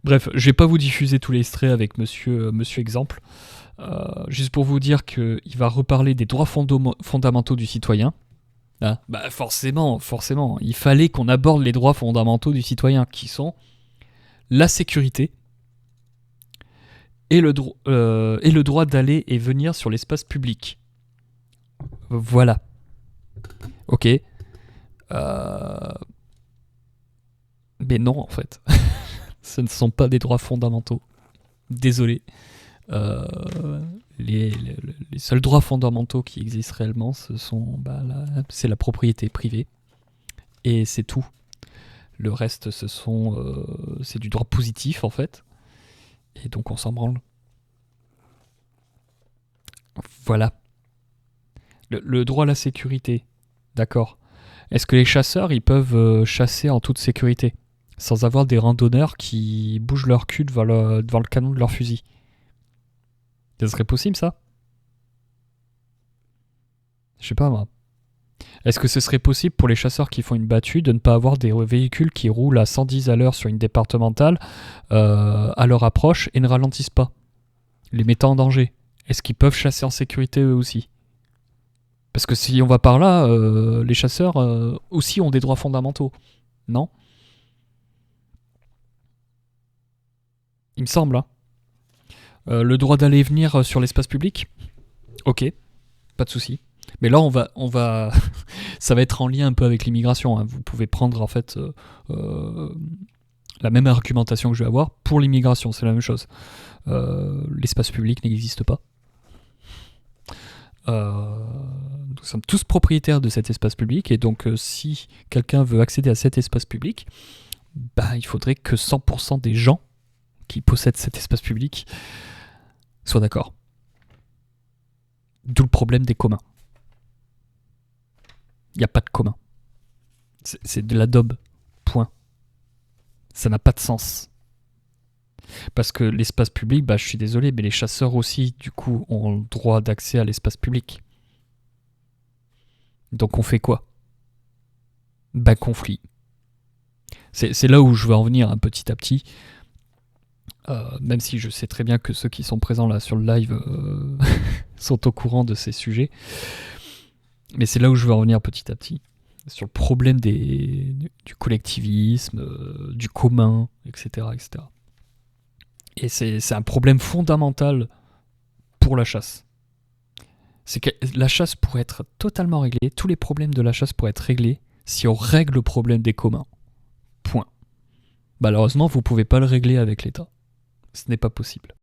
Bref, je vais pas vous diffuser tous les extraits avec monsieur Exemple. Juste pour vous dire qu'il va reparler des droits fondamentaux du citoyen. Ah, bah forcément, il fallait qu'on aborde les droits fondamentaux du citoyen, qui sont la sécurité et le droit d'aller et venir sur l'espace public. Voilà. Ok. Mais non, en fait. Ce ne sont pas des droits fondamentaux. Désolé. Euh, les seuls droits fondamentaux qui existent réellement, c'est la propriété privée. Et c'est tout. Le reste, c'est du droit positif, en fait. Et donc, on s'en branle. Voilà. Le droit à la sécurité. D'accord. Est-ce que les chasseurs, ils peuvent chasser en toute sécurité, sans avoir des randonneurs qui bougent leur cul devant le canon de leur fusil? Ça serait possible, ça? Je sais pas, moi. Est-ce que ce serait possible pour les chasseurs qui font une battue de ne pas avoir des véhicules qui roulent à 110 à l'heure sur une départementale à leur approche et ne ralentissent pas, les mettant en danger? Est-ce qu'ils peuvent chasser en sécurité eux aussi? Parce que si on va par là, les chasseurs aussi ont des droits fondamentaux, non? Il me semble. Hein. Le droit d'aller et venir sur l'espace public? Ok, pas de souci. Mais là, ça va être en lien un peu avec l'immigration. Hein. Vous pouvez prendre en fait la même argumentation que je vais avoir pour l'immigration, c'est la même chose. L'espace public n'existe pas. Nous sommes tous propriétaires de cet espace public et donc si quelqu'un veut accéder à cet espace public, il faudrait que 100% des gens qui possèdent cet espace public soient d'accord. D'où le problème des communs. Il n'y a pas de commun. C'est de la daube. Point. Ça n'a pas de sens. Parce que l'espace public, je suis désolé, mais les chasseurs aussi, du coup, ont le droit d'accès à l'espace public. Donc on fait quoi? Conflit. C'est là où je veux en venir petit à petit. Même si je sais très bien que ceux qui sont présents là sur le live sont au courant de ces sujets. Mais c'est là où je veux en venir petit à petit. Sur le problème du collectivisme, du commun, etc. etc. Et c'est un problème fondamental pour la chasse. C'est que la chasse pourrait être totalement réglée, tous les problèmes de la chasse pourraient être réglés si on règle le problème des communs. Point. Malheureusement, vous ne pouvez pas le régler avec l'État. Ce n'est pas possible.